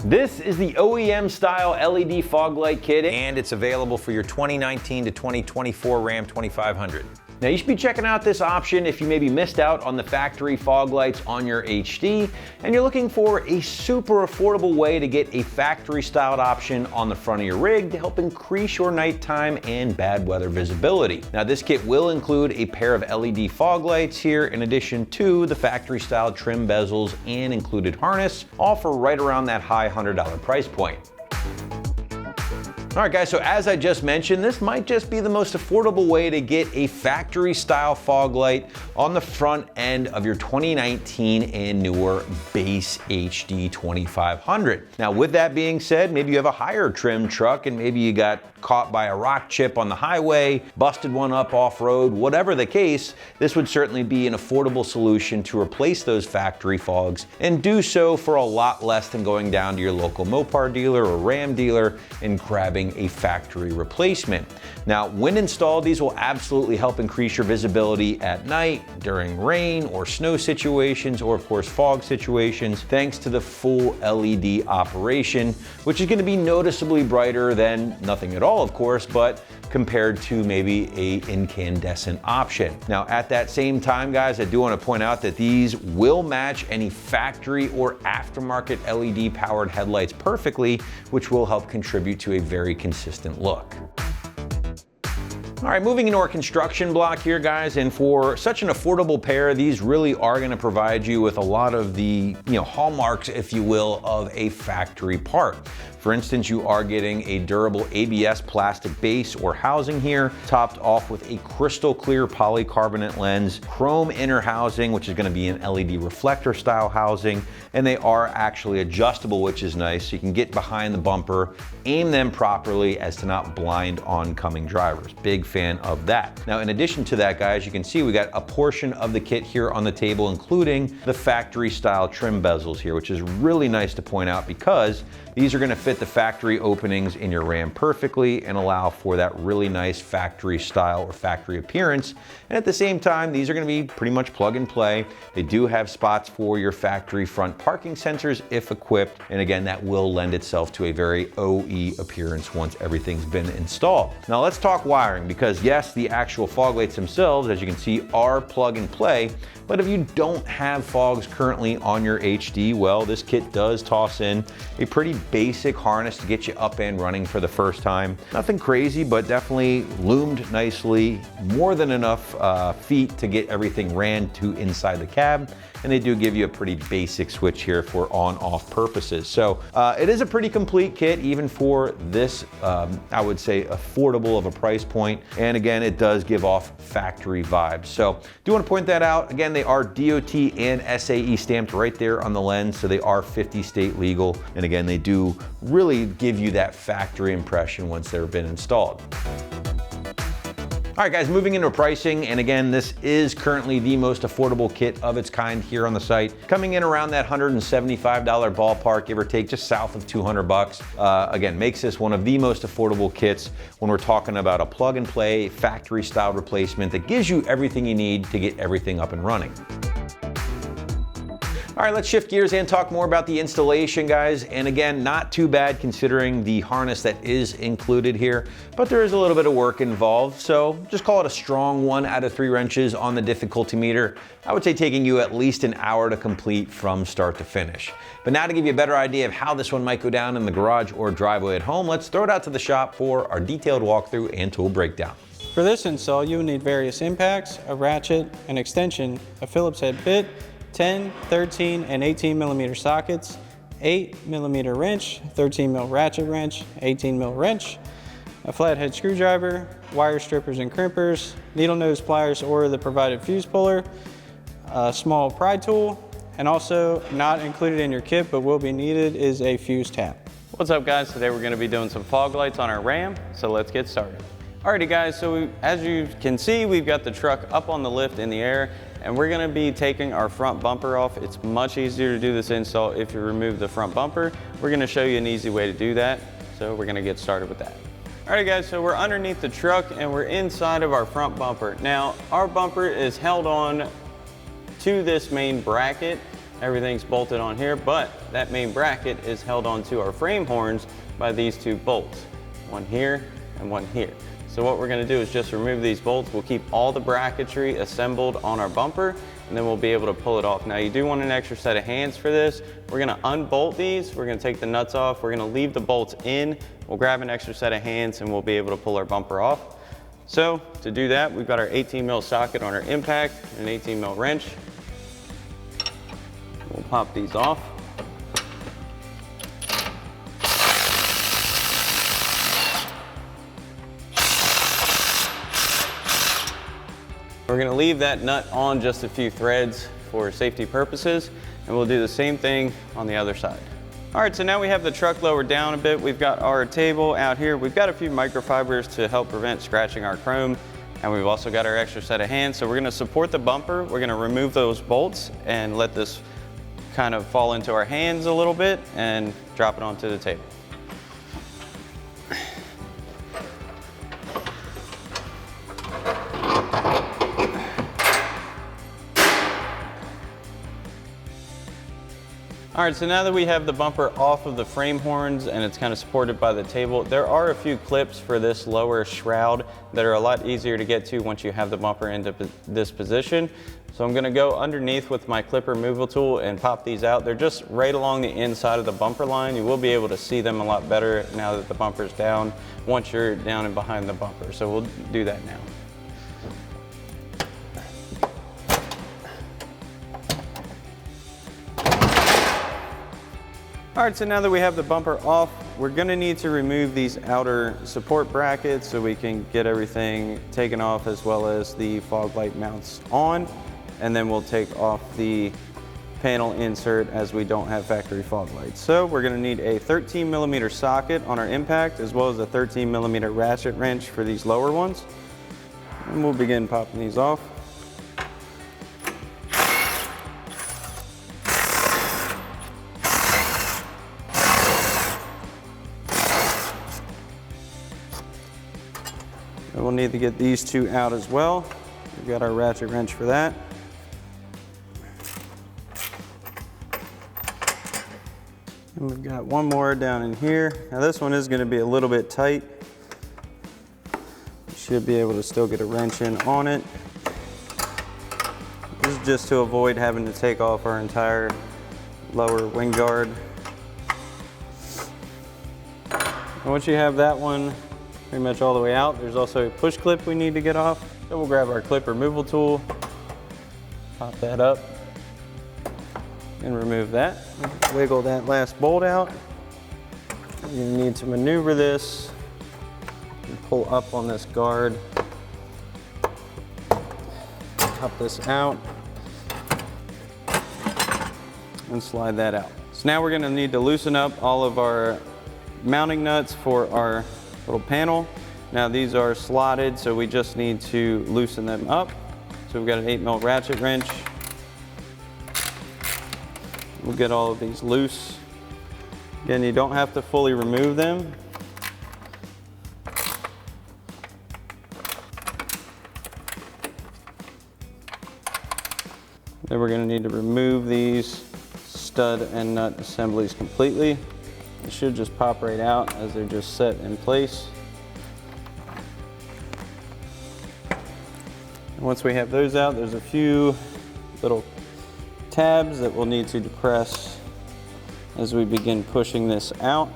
This is the OEM style LED fog light kit, and it's available for your 2019 to 2024 Ram 2500. Now you should be checking out this option if you maybe missed out on the factory fog lights on your HD and you're looking for a super affordable way to get a factory styled option on the front of your rig to help increase your nighttime and bad weather visibility. Now this kit will include a pair of LED fog lights here in addition to the factory style trim bezels and included harness, all for right around that high $100 price point. All right guys, so as I just mentioned, this might just be the most affordable way to get a factory style fog light on the front end of your 2019 and newer base HD 2500. Now with that being said, maybe you have a higher trim truck and maybe you got caught by a rock chip on the highway, busted one up off-road, whatever the case, this would certainly be an affordable solution to replace those factory fogs and do so for a lot less than going down to your local Mopar dealer or Ram dealer and grabbing a factory replacement. Now, when installed, these will absolutely help increase your visibility at night, during rain or snow situations, or of course fog situations, thanks to the full LED operation, which is going to be noticeably brighter than nothing at all, of course, but compared to maybe a incandescent option. Now, at that same time, guys, I do want to point out that these will match any factory or aftermarket LED powered headlights perfectly, which will help contribute to a very consistent look. All right, moving into our construction block here, guys, and for such an affordable pair, these really are going to provide you with a lot of the, hallmarks, if you will, of a factory part. For instance, you are getting a durable ABS plastic base or housing here, topped off with a crystal clear polycarbonate lens, chrome inner housing, which is going to be an LED reflector style housing, and they are actually adjustable, which is nice. So you can get behind the bumper, aim them properly as to not blind oncoming drivers. Big fan of that. Now, in addition to that, guys, you can see we got a portion of the kit here on the table, including the factory style trim bezels here, which is really nice to point out because these are going to fit the factory openings in your Ram perfectly and allow for that really nice factory style or factory appearance. And at the same time, these are going to be pretty much plug and play. They do have spots for your factory front parking sensors if equipped. And again, that will lend itself to a very OE appearance once everything's been installed. Now let's talk wiring, because yes, the actual fog lights themselves, as you can see, are plug and play. But if you don't have fogs currently on your HD, well, this kit does toss in a pretty basic harness to get you up and running for the first time. Nothing crazy, but definitely loomed nicely, more than enough feet to get everything ran to inside the cab. And they do give you a pretty basic switch here for on-off purposes. So it is a pretty complete kit, even for this, I would say, affordable of a price point. And again, it does give off factory vibes. So do want to point that out. Again, they are DOT and SAE stamped right there on the lens, so they are 50 state legal. And again, they do really give you that factory impression once they've been installed. All right, guys, moving into pricing, and again, this is currently the most affordable kit of its kind here on the site, coming in around that $175 ballpark, give or take, just south of 200 bucks. Again, makes this one of the most affordable kits when we're talking about a plug and play factory style replacement that gives you everything you need to get everything up and running. All right, let's shift gears and talk more about the installation, guys. And again, not too bad considering the harness that is included here, but there is a little bit of work involved. So just call it a strong 1 out of 3 wrenches on the difficulty meter. I would say taking you at least an hour to complete from start to finish. But now to give you a better idea of how this one might go down in the garage or driveway at home, let's throw it out to the shop for our detailed walkthrough and tool breakdown. For this install, you will need various impacts, a ratchet, an extension, a Phillips head bit, 10, 13, and 18 millimeter sockets, 8 millimeter wrench, 13 mil ratchet wrench, 18 mil wrench, a flathead screwdriver, wire strippers and crimpers, needle nose pliers or the provided fuse puller, a small pry tool, and also not included in your kit but will be needed is a fuse tap. What's up, guys? Today we're going to be doing some fog lights on our Ram, so let's get started. Alrighty guys, so as you can see, we've got the truck up on the lift in the air, and we're gonna be taking our front bumper off. It's much easier to do this install if you remove the front bumper. We're gonna show you an easy way to do that, so we're gonna get started with that. Alright guys, so we're underneath the truck and we're inside of our front bumper. Now, our bumper is held on to this main bracket, everything's bolted on here, but that main bracket is held onto our frame horns by these two bolts, one here and one here. So what we're gonna do is just remove these bolts. We'll keep all the bracketry assembled on our bumper, and then we'll be able to pull it off. Now you do want an extra set of hands for this. We're gonna unbolt these, we're gonna take the nuts off, we're gonna leave the bolts in, we'll grab an extra set of hands, and we'll be able to pull our bumper off. So to do that, we've got our 18 mil socket on our impact, and an 18 mil wrench. We'll pop these off. We're gonna leave that nut on just a few threads for safety purposes, and we'll do the same thing on the other side. All right, so now we have the truck lowered down a bit. We've got our table out here. We've got a few microfibers to help prevent scratching our chrome, and we've also got our extra set of hands. So we're gonna support the bumper. We're gonna remove those bolts and let this kind of fall into our hands a little bit and drop it onto the table. All right, so now that we have the bumper off of the frame horns and it's kind of supported by the table, there are a few clips for this lower shroud that are a lot easier to get to once you have the bumper into this position. So I'm gonna go underneath with my clip removal tool and pop these out. They're just right along the inside of the bumper line. You will be able to see them a lot better now that the bumper's down, once you're down and behind the bumper. So we'll do that now. All right, so now that we have the bumper off, we're gonna need to remove these outer support brackets so we can get everything taken off, as well as the fog light mounts on. And then we'll take off the panel insert as we don't have factory fog lights. So we're gonna need a 13 millimeter socket on our impact, as well as a 13 millimeter ratchet wrench for these lower ones. And we'll begin popping these off. And we'll need to get these two out as well. We've got our ratchet wrench for that. And we've got one more down in here. Now this one is going to be a little bit tight. You should be able to still get a wrench in on it. This is just to avoid having to take off our entire lower wing guard. And once you have that one pretty much all the way out, there's also a push clip we need to get off. So we'll grab our clip removal tool, pop that up, and remove that. Wiggle that last bolt out. You need to maneuver this and pull up on this guard. Pop this out and slide that out. So now we're gonna need to loosen up all of our mounting nuts for our little panel. Now these are slotted, so we just need to loosen them up. So we've got an 8 mil ratchet wrench. We'll get all of these loose. Again, you don't have to fully remove them. Then we're going to need to remove these stud and nut assemblies completely. They should just pop right out as they're just set in place. And once we have those out, there's a few little tabs that we'll need to depress as we begin pushing this out.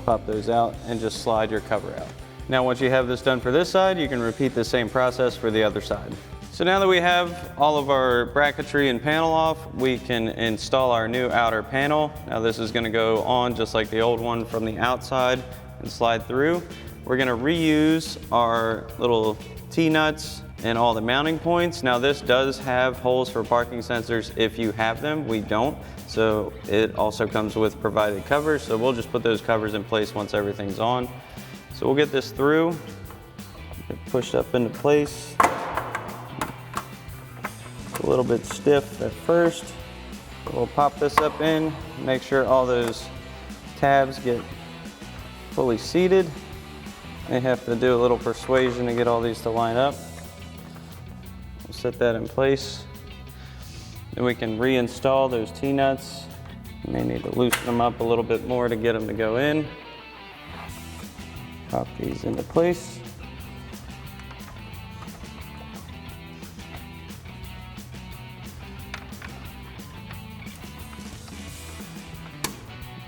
Pop those out and just slide your cover out. Now once you have this done for this side, you can repeat the same process for the other side. So now that we have all of our bracketry and panel off, we can install our new outer panel. Now this is gonna go on just like the old one from the outside and slide through. We're gonna reuse our little T-nuts and all the mounting points. Now this does have holes for parking sensors if you have them. We don't. So it also comes with provided covers. So we'll just put those covers in place once everything's on. So we'll get this through, get pushed up into place. A little bit stiff at first. We'll pop this up in, make sure all those tabs get fully seated. May have to do a little persuasion to get all these to line up. We'll set that in place. Then we can reinstall those T-nuts. You may need to loosen them up a little bit more to get them to go in. Pop these into place.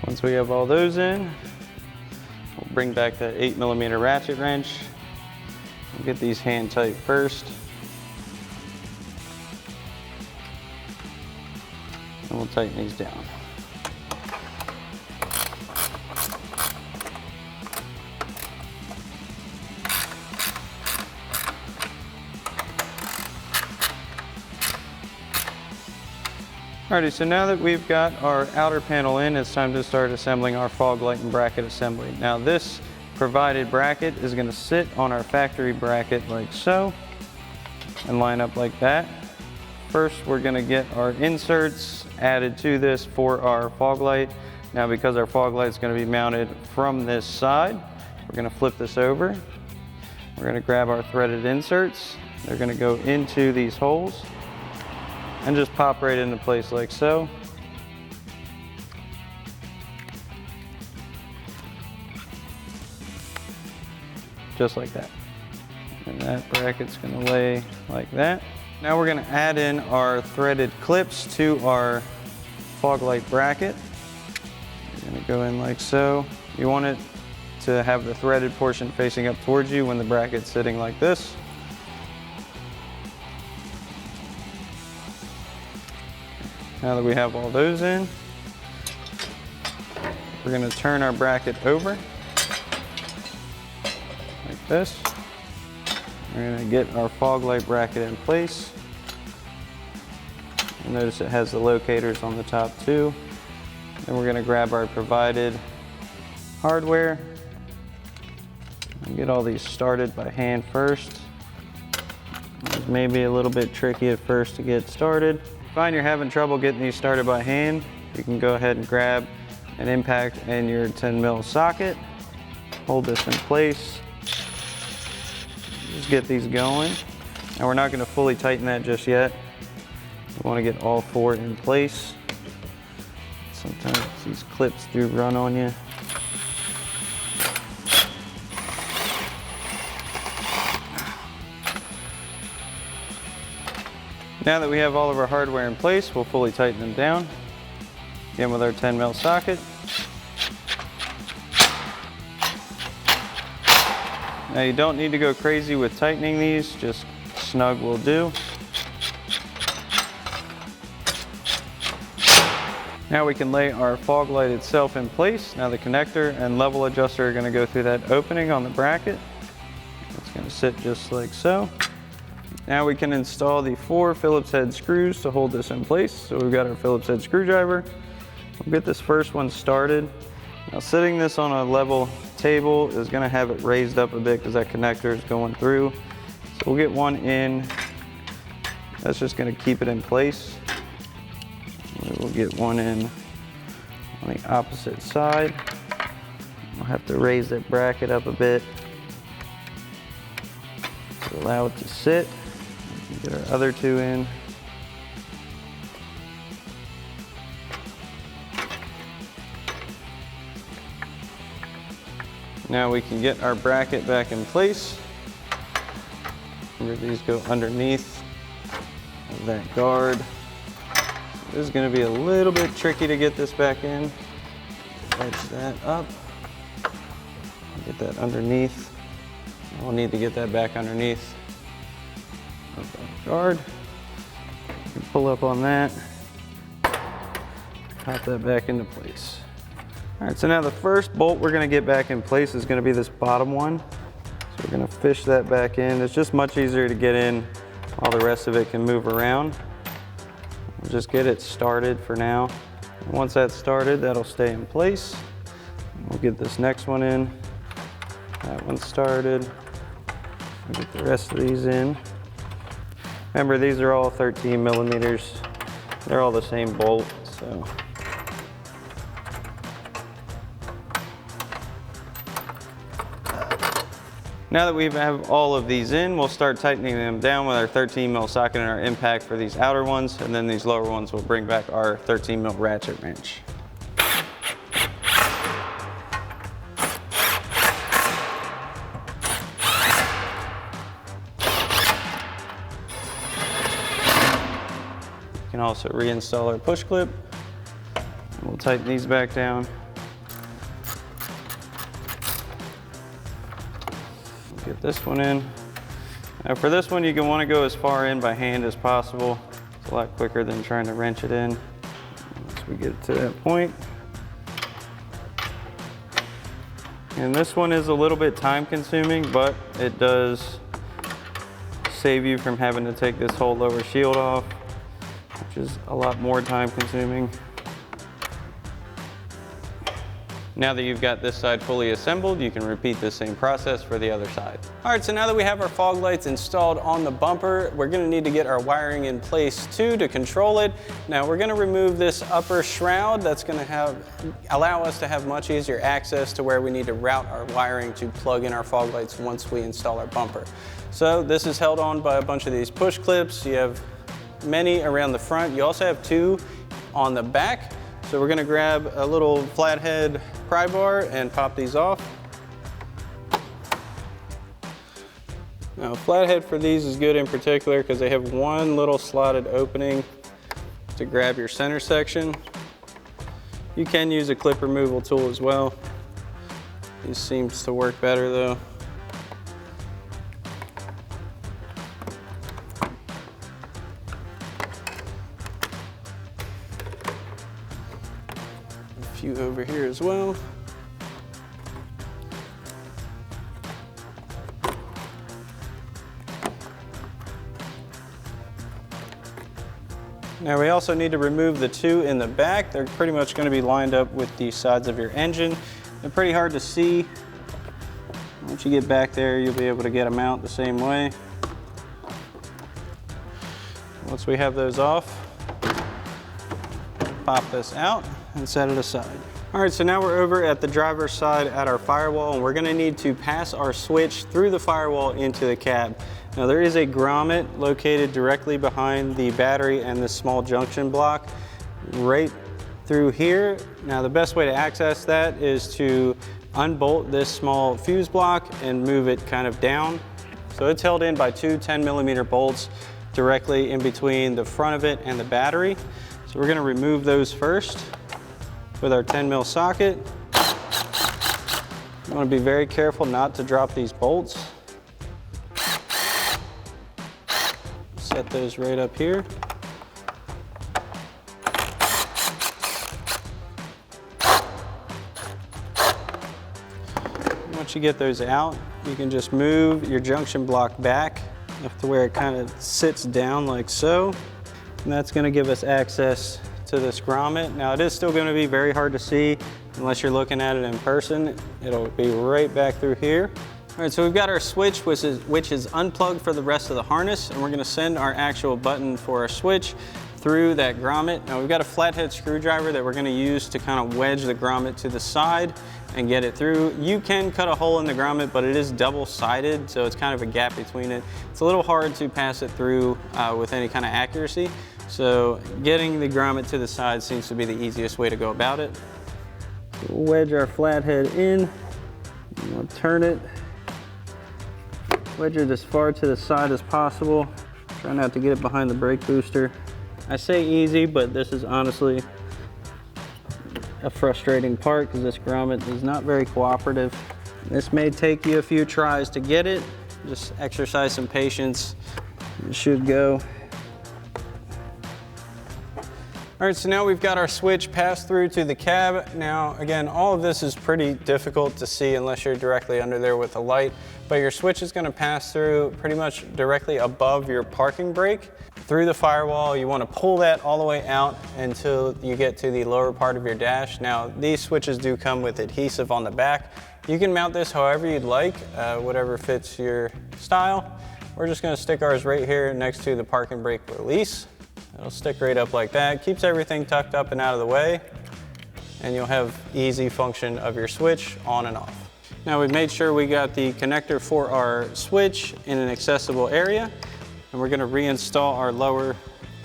Once we have all those in, we'll bring back the 8mm ratchet wrench. We'll get these hand tight first. And we'll tighten these down. Alrighty, so now that we've got our outer panel in, it's time to start assembling our fog light and bracket assembly. Now this provided bracket is going to sit on our factory bracket like so and line up like that. First, we're going to get our inserts added to this for our fog light. Now because our fog light is going to be mounted from this side, we're going to flip this over. We're going to grab our threaded inserts. They're going to go into these holes and just pop right into place like so. Just like that. And that bracket's gonna lay like that. Now we're gonna add in our threaded clips to our fog light bracket. You're gonna go in like so. You want it to have the threaded portion facing up towards you when the bracket's sitting like this. Now that we have all those in, we're going to turn our bracket over like this. We're going to get our fog light bracket in place. You'll notice it has the locators on the top too. Then we're going to grab our provided hardware and get all these started by hand first. It's maybe a little bit tricky at first to get started. If you find you're having trouble getting these started by hand, you can go ahead and grab an impact and your 10mm socket. Hold this in place. Just get these going. Now we're not going to fully tighten that just yet. We want to get all four in place. Sometimes these clips do run on you. Now that we have all of our hardware in place, we'll fully tighten them down. Again with our 10mm socket. Now you don't need to go crazy with tightening these, just snug will do. Now we can lay our fog light itself in place. Now the connector and level adjuster are going to go through that opening on the bracket. It's going to sit just like so. Now we can install the 4 Phillips head screws to hold this in place. So we've got our Phillips head screwdriver. We'll get this first one started. Now sitting this on a level table is going to have it raised up a bit because that connector is going through. So we'll get one in. That's just going to keep it in place. We'll get one in on the opposite side. We'll have to raise that bracket up a bit to allow it to sit. Get our other two in. Now we can get our bracket back in place. Remember, these go underneath of that guard. This is going to be a little bit tricky to get this back in. Wedge that up. Get that underneath. We'll need to get that back underneath of the guard. You can pull up on that. Pop that back into place. All right, so now the first bolt we're going to get back in place is going to be this bottom one. So we're going to fish that back in. It's just much easier to get in. All the rest of it can move around. We'll just get it started for now. And once that's started, that'll stay in place. We'll get this next one in. That one's started. We'll get the rest of these in. Remember, these are all 13mm. They're all the same bolt, so. Now that we have all of these in, we'll start tightening them down with our 13 mil socket and our impact for these outer ones, and then these lower ones will bring back our 13 mil ratchet wrench. We can also reinstall our push clip. We'll tighten these back down. Get this one in. Now for this one, you can want to go as far in by hand as possible. It's a lot quicker than trying to wrench it in. Once we get to that point. And this one is a little bit time consuming, but it does save you from having to take this whole lower shield off, which is a lot more time consuming. Now that you've got this side fully assembled, you can repeat the same process for the other side. All right, so now that we have our fog lights installed on the bumper, we're gonna need to get our wiring in place too to control it. Now we're gonna remove this upper shroud that's gonna allow us to have much easier access to where we need to route our wiring to plug in our fog lights once we install our bumper. So this is held on by a bunch of these push clips. You have many around the front. You also have 2 on the back. So we're gonna grab a little flathead pry bar and pop these off. Now, flathead for these is good in particular because they have one little slotted opening to grab your center section. You can use a clip removal tool as well. This seems to work better though. A few over here as well. Now we also need to remove the 2 in the back. They're pretty much going to be lined up with the sides of your engine. They're pretty hard to see. Once you get back there, you'll be able to get them out the same way. Once we have those off, pop this out and set it aside. All right, so now we're over at the driver's side at our firewall, and we're gonna need to pass our switch through the firewall into the cab. Now there is a grommet located directly behind the battery and this small junction block right through here. Now the best way to access that is to unbolt this small fuse block and move it kind of down. So it's held in by 2 10mm bolts directly in between the front of it and the battery. So we're gonna remove those first with our 10mm socket. You wanna be very careful not to drop these bolts. Set those right up here. Once you get those out, you can just move your junction block back up to where it kind of sits down like so. And that's gonna give us access to this grommet. Now it is still gonna be very hard to see unless you're looking at it in person. It'll be right back through here. All right, so we've got our switch, which is unplugged for the rest of the harness, and we're gonna send our actual button for our switch through that grommet. Now we've got a flathead screwdriver that we're gonna use to kind of wedge the grommet to the side and get it through. You can cut a hole in the grommet, but it is double-sided, so it's kind of a gap between it. It's a little hard to pass it through with any kind of accuracy. So getting the grommet to the side seems to be the easiest way to go about it. We'll wedge our flathead in, and we'll turn it, wedge it as far to the side as possible. Try not to get it behind the brake booster. I say easy, but this is honestly a frustrating part because this grommet is not very cooperative. This may take you a few tries to get it. Just exercise some patience. It should go. All right, so now we've got our switch passed through to the cab. Now, again, all of this is pretty difficult to see unless you're directly under there with a light, but your switch is gonna pass through pretty much directly above your parking brake. Through the firewall, you wanna pull that all the way out until you get to the lower part of your dash. Now, these switches do come with adhesive on the back. You can mount this however you'd like, whatever fits your style. We're just gonna stick ours right here next to the parking brake release. It'll stick right up like that. Keeps everything tucked up and out of the way, and you'll have easy function of your switch on and off. Now we've made sure we got the connector for our switch in an accessible area, and we're going to reinstall our lower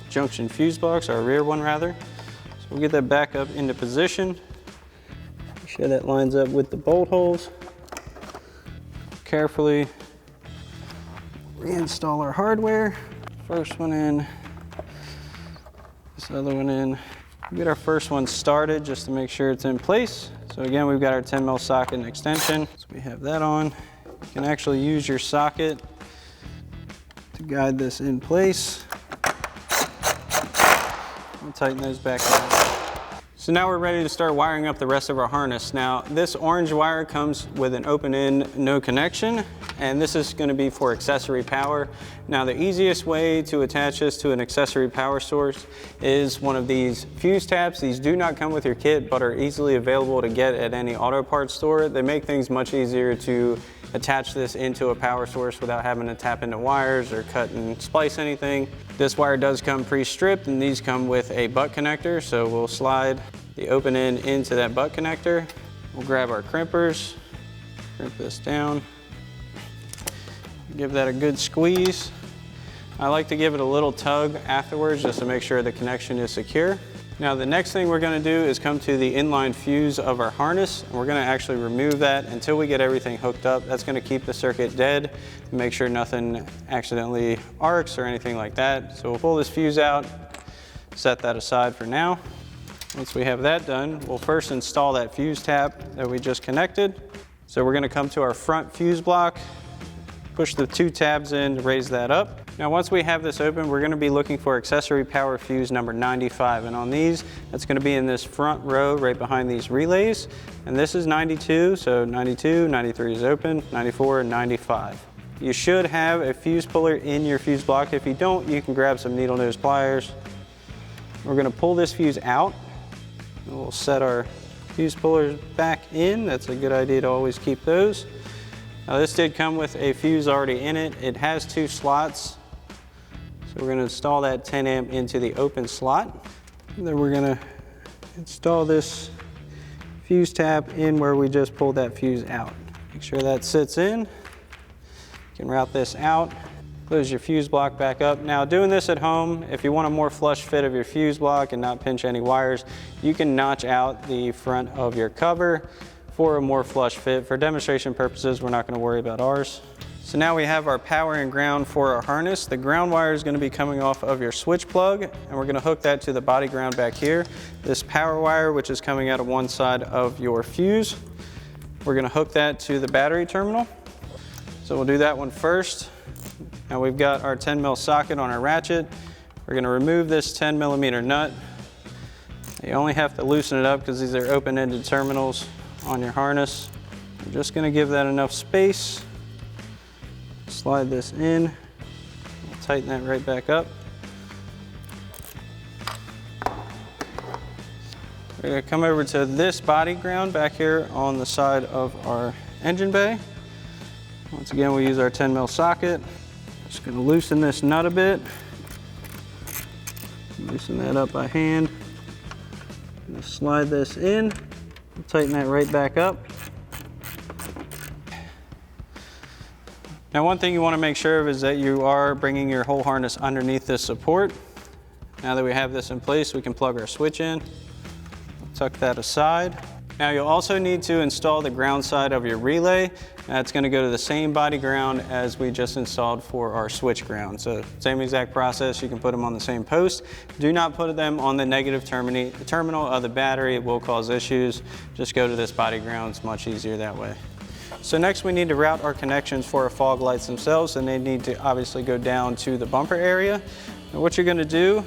junction fuse box, our rear one rather. So we'll get that back up into position. Make sure that lines up with the bolt holes. Carefully reinstall our hardware. First one in, this other one in. We'll get our first one started just to make sure it's in place. So again, we've got our 10 mil socket and extension. So we have that on. You can actually use your socket to guide this in place. We'll tighten those back down. So now we're ready to start wiring up the rest of our harness. Now this orange wire comes with an open end, no connection, and this is going to be for accessory power. Now the easiest way to attach this to an accessory power source is one of these fuse taps. These do not come with your kit but are easily available to get at any auto parts store. They make things much easier to attach this into a power source without having to tap into wires or cut and splice anything. This wire does come pre-stripped, and these come with a butt connector, so we'll slide the open end into that butt connector. We'll grab our crimpers, crimp this down, give that a good squeeze. I like to give it a little tug afterwards just to make sure the connection is secure. Now the next thing we're going to do is come to the inline fuse of our harness, and we're going to actually remove that until we get everything hooked up. That's going to keep the circuit dead and make sure nothing accidentally arcs or anything like that. So we'll pull this fuse out, set that aside for now. Once we have that done, we'll first install that fuse tap that we just connected. So we're going to come to our front fuse block, push the 2 tabs in to raise that up. Now once we have this open, we're going to be looking for accessory power fuse number 95, and on these, that's going to be in this front row right behind these relays, and this is 92, so 92, 93 is open, 94, and 95. You should have a fuse puller in your fuse block. If you don't, you can grab some needle nose pliers. We're going to pull this fuse out, and we'll set our fuse pullers back in. That's a good idea to always keep those. Now this did come with a fuse already in it. It has 2 slots. So we're going to install that 10 amp into the open slot. And then we're going to install this fuse tap in where we just pulled that fuse out. Make sure that sits in. You can route this out. Close your fuse block back up. Now doing this at home, if you want a more flush fit of your fuse block and not pinch any wires, you can notch out the front of your cover for a more flush fit. For demonstration purposes, we're not going to worry about ours. So now we have our power and ground for our harness. The ground wire is going to be coming off of your switch plug, and we're going to hook that to the body ground back here. This power wire, which is coming out of one side of your fuse, we're going to hook that to the battery terminal. So we'll do that one first. Now we've got our 10 mil socket on our ratchet. We're going to remove this 10 millimeter nut. You only have to loosen it up because these are open-ended terminals on your harness. I'm just going to give that enough space. Slide this in, we'll tighten that right back up. We're going to come over to this body ground back here on the side of our engine bay. Once again, we use our 10 mil socket. Just going to loosen this nut a bit. Loosen that up by hand. Just slide this in, we'll tighten that right back up. Now one thing you want to make sure of is that you are bringing your whole harness underneath this support. Now that we have this in place, we can plug our switch in. Tuck that aside. Now you'll also need to install the ground side of your relay. That's going to go to the same body ground as we just installed for our switch ground. So same exact process, you can put them on the same post. Do not put them on the negative terminal of the battery, it will cause issues. Just go to this body ground, it's much easier that way. So next we need to route our connections for our fog lights themselves, and they need to obviously go down to the bumper area. And what you're going to do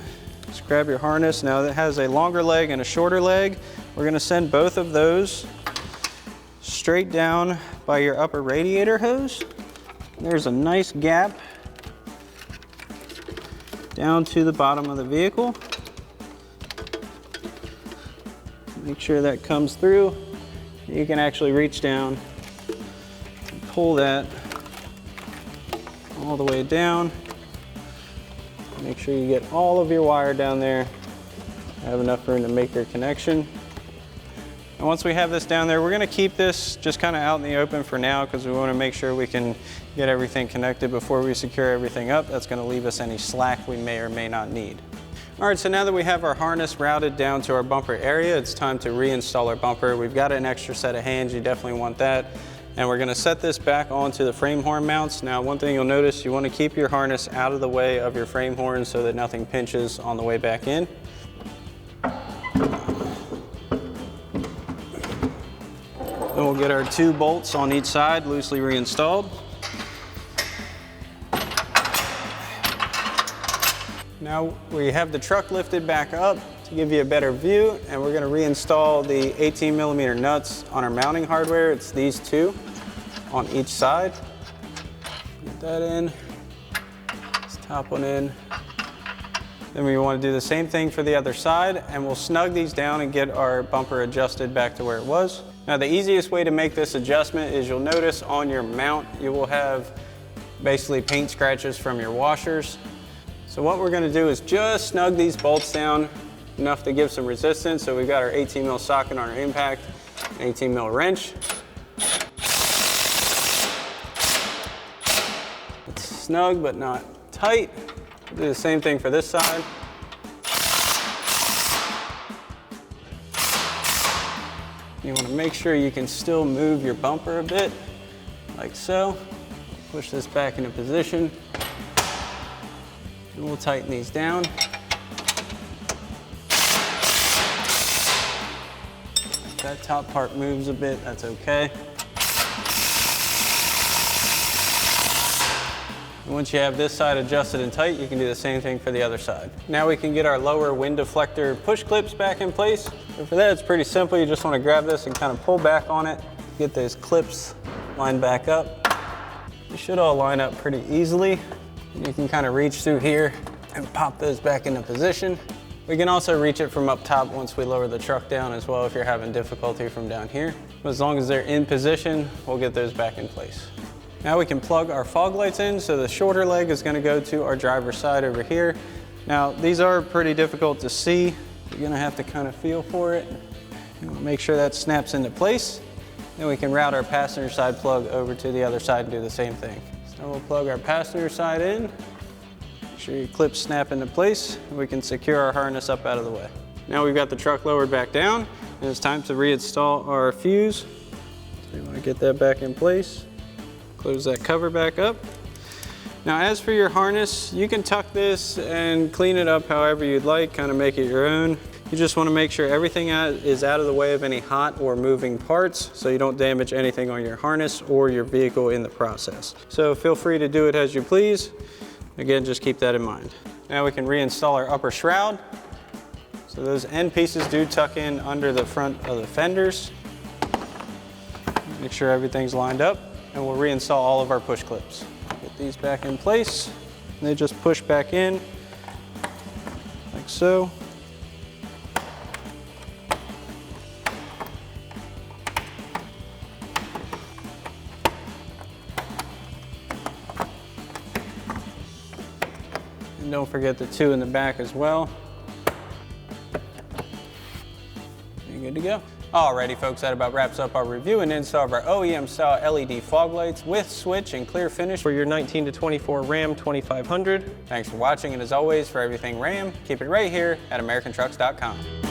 is grab your harness. Now that has a longer leg and a shorter leg. We're going to send both of those straight down by your upper radiator hose. There's a nice gap down to the bottom of the vehicle. Make sure that comes through. You can actually reach down and pull that all the way down. Make sure you get all of your wire down there. Have enough room to make your connection. And once we have this down there, we're gonna keep this just kind of out in the open for now because we wanna make sure we can get everything connected before we secure everything up. That's gonna leave us any slack we may or may not need. All right, so now that we have our harness routed down to our bumper area, it's time to reinstall our bumper. We've got an extra set of hands, you definitely want that. And we're gonna set this back onto the frame horn mounts. Now, one thing you'll notice, you wanna keep your harness out of the way of your frame horn so that nothing pinches on the way back in. Then we'll get our 2 bolts on each side loosely reinstalled. Now we have the truck lifted back up to give you a better view, and we're gonna reinstall the 18mm nuts on our mounting hardware. It's these 2 on each side. Get that in, this top one in. Then we wanna do the same thing for the other side, and we'll snug these down and get our bumper adjusted back to where it was. Now the easiest way to make this adjustment is you'll notice on your mount, you will have basically paint scratches from your washers. So what we're gonna do is just snug these bolts down enough to give some resistance. So we've got our 18mm socket on our impact, an 18mm wrench. It's snug but not tight. Do the same thing for this side. You want to make sure you can still move your bumper a bit, like so. Push this back into position. And we'll tighten these down. If that top part moves a bit, that's okay. And once you have this side adjusted and tight, you can do the same thing for the other side. Now we can get our lower wind deflector push clips back in place. And for that, it's pretty simple. You just want to grab this and kind of pull back on it, get those clips lined back up. They should all line up pretty easily. And you can kind of reach through here and pop those back into position. We can also reach it from up top once we lower the truck down as well if you're having difficulty from down here. But as long as they're in position, we'll get those back in place. Now we can plug our fog lights in. So the shorter leg is gonna go to our driver's side over here. Now these are pretty difficult to see. You're gonna have to kind of feel for it. And we'll make sure that snaps into place. Then we can route our passenger side plug over to the other side and do the same thing. So we'll plug our passenger side in. Make sure your clips snap into place. And we can secure our harness up out of the way. Now we've got the truck lowered back down, and it's time to reinstall our fuse. So you wanna get that back in place. Close that cover back up. Now as for your harness, you can tuck this and clean it up however you'd like, kind of make it your own. You just want to make sure everything is out of the way of any hot or moving parts so you don't damage anything on your harness or your vehicle in the process. So feel free to do it as you please. Again, just keep that in mind. Now we can reinstall our upper shroud. So those end pieces do tuck in under the front of the fenders. Make sure everything's lined up. And we'll reinstall all of our push clips. Get these back in place. And they just push back in, like so. And don't forget the 2 in the back as well. You're good to go. Alrighty folks, that about wraps up our review and install of our OEM style LED fog lights with switch and clear finish for your 19 to 24 Ram 2500. Thanks for watching, and as always, for everything Ram, keep it right here at AmericanTrucks.com.